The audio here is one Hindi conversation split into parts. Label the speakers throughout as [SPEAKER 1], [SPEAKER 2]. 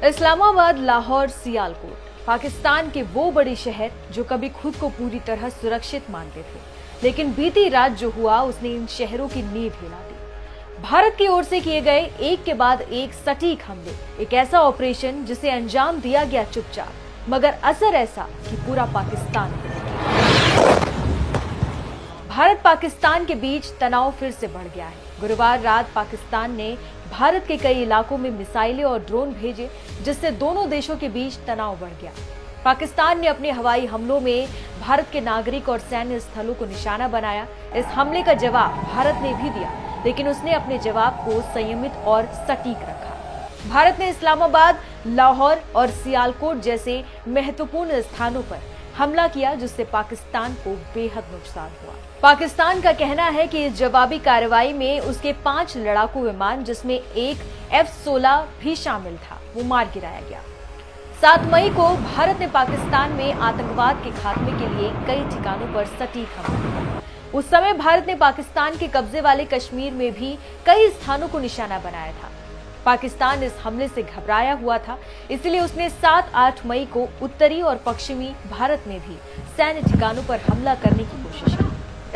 [SPEAKER 1] इस्लामाबाद, लाहौर, सियालकोट, पाकिस्तान के वो बड़े शहर जो कभी खुद को पूरी तरह सुरक्षित मानते थे, लेकिन बीती रात जो हुआ उसने इन शहरों की नींव हिला दी। भारत की ओर से किए गए एक के बाद एक सटीक हमले, एक ऐसा ऑपरेशन जिसे अंजाम दिया गया चुपचाप, मगर असर ऐसा कि पूरा पाकिस्तान हिल गया। भारत पाकिस्तान के बीच तनाव फिर से बढ़ गया है। गुरुवार रात पाकिस्तान ने भारत के कई इलाकों में मिसाइलें और ड्रोन भेजे, जिससे दोनों देशों के बीच तनाव बढ़ गया। पाकिस्तान ने अपने हवाई हमलों में भारत के नागरिक और सैन्य स्थलों को निशाना बनाया। इस हमले का जवाब भारत ने भी दिया, लेकिन उसने अपने जवाब को संयमित और सटीक रखा। भारत ने इस्लामाबाद, लाहौर और सियालकोट जैसे महत्वपूर्ण स्थानों पर हमला किया, जिससे पाकिस्तान को बेहद नुकसान हुआ। पाकिस्तान का कहना है कि इस जवाबी कार्रवाई में उसके 5 लड़ाकू विमान, जिसमें एक F-16 भी शामिल था, वो मार गिराया गया। 7 मई को भारत ने पाकिस्तान में आतंकवाद के खात्मे के लिए कई ठिकानों पर सटीक हमला किया। उस समय भारत ने पाकिस्तान के कब्जे वाले कश्मीर में भी कई स्थानों को निशाना बनाया था। पाकिस्तान इस हमले से घबराया हुआ था, इसलिए उसने 7-8 मई को उत्तरी और पश्चिमी भारत में भी सैन्य ठिकानों पर हमला करने की कोशिश की।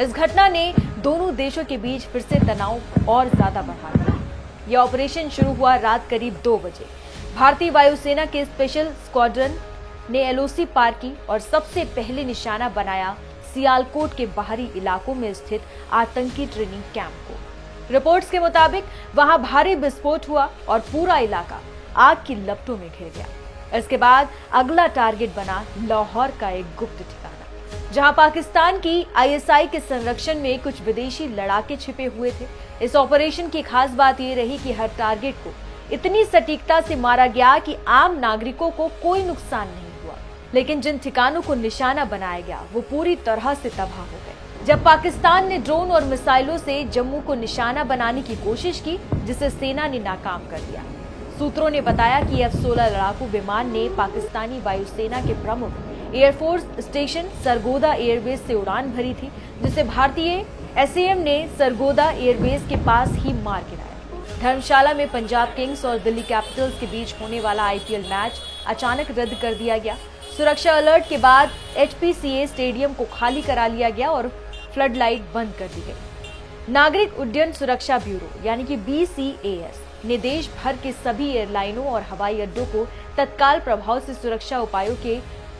[SPEAKER 1] इस घटना ने दोनों देशों के बीच फिर से तनाव और ज्यादा बढ़ा दिया। यह ऑपरेशन शुरू हुआ रात करीब 2 बजे। भारतीय वायुसेना के स्पेशल स्क्वाड्रन ने LOC पार की और सबसे पहले निशाना बनाया सियालकोट के बाहरी इलाकों में स्थित आतंकी ट्रेनिंग कैंप को। रिपोर्ट्स के मुताबिक वहां भारी विस्फोट हुआ और पूरा इलाका आग की लपटों में घिर गया। इसके बाद अगला टारगेट बना लाहौर का एक गुप्त ठिकाना, जहां पाकिस्तान की ISI के संरक्षण में कुछ विदेशी लड़ाके छिपे हुए थे। इस ऑपरेशन की खास बात यह रही कि हर टारगेट को इतनी सटीकता से मारा गया कि आम नागरिकों को कोई नुकसान नहीं हुआ, लेकिन जिन ठिकानों को निशाना बनाया गया वो पूरी तरह से तबाह हो गए। जब पाकिस्तान ने ड्रोन और मिसाइलों से जम्मू को निशाना बनाने की कोशिश की, जिसे सेना ने नाकाम कर दिया। सूत्रों ने बताया कि F-16 लड़ाकू विमान ने पाकिस्तानी वायुसेना के प्रमुख एयरफोर्स स्टेशन सरगोदा एयरबेस से उड़ान भरी थी, जिसे भारतीय SAM ने सरगोदा एयरबेस के पास ही मार गिराया। धर्मशाला में पंजाब किंग्स और दिल्ली कैपिटल्स के बीच होने वाला IPL मैच अचानक रद्द कर दिया गया। सुरक्षा अलर्ट के बाद HPCA स्टेडियम को खाली करा लिया गया और फ्लड लाइट बंद कर दी गई। नागरिक उड्डयन सुरक्षा ब्यूरो यानी कि BCAS ने देश भर के सभी एयरलाइनों और हवाई अड्डों को तत्काल प्रभाव से सुरक्षा उपायों के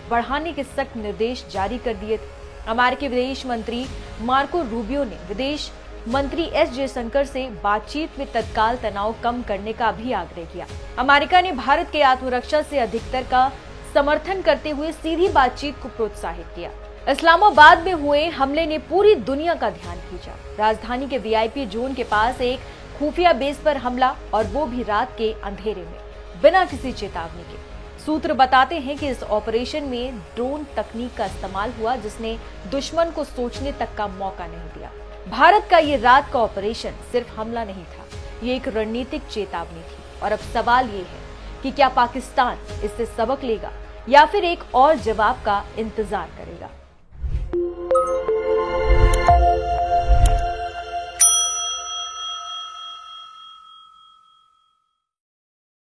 [SPEAKER 1] बढ़ाने के सख्त निर्देश जारी कर दिए थे। अमेरिकी विदेश मंत्री मार्को रूबियो ने विदेश मंत्री S जयशंकर से बातचीत में तत्काल तनाव कम करने का भी आग्रह किया। अमेरिका ने भारत के आत्मरक्षा से अधिकतर का समर्थन करते हुए सीधी बातचीत को प्रोत्साहित किया। इस्लामाबाद में हुए हमले ने पूरी दुनिया का ध्यान खींचा। राजधानी के VIP जोन के पास एक खुफिया बेस पर हमला, और वो भी रात के अंधेरे में, बिना किसी चेतावनी के। सूत्र बताते हैं कि इस ऑपरेशन में ड्रोन तकनीक का इस्तेमाल हुआ, जिसने दुश्मन को सोचने तक का मौका नहीं दिया। भारत का ये रात का ऑपरेशन सिर्फ हमला नहीं था, ये एक रणनीतिक चेतावनी थी। और अब सवाल ये है कि क्या पाकिस्तान इससे सबक लेगा या फिर एक और जवाब का इंतजार करेगा।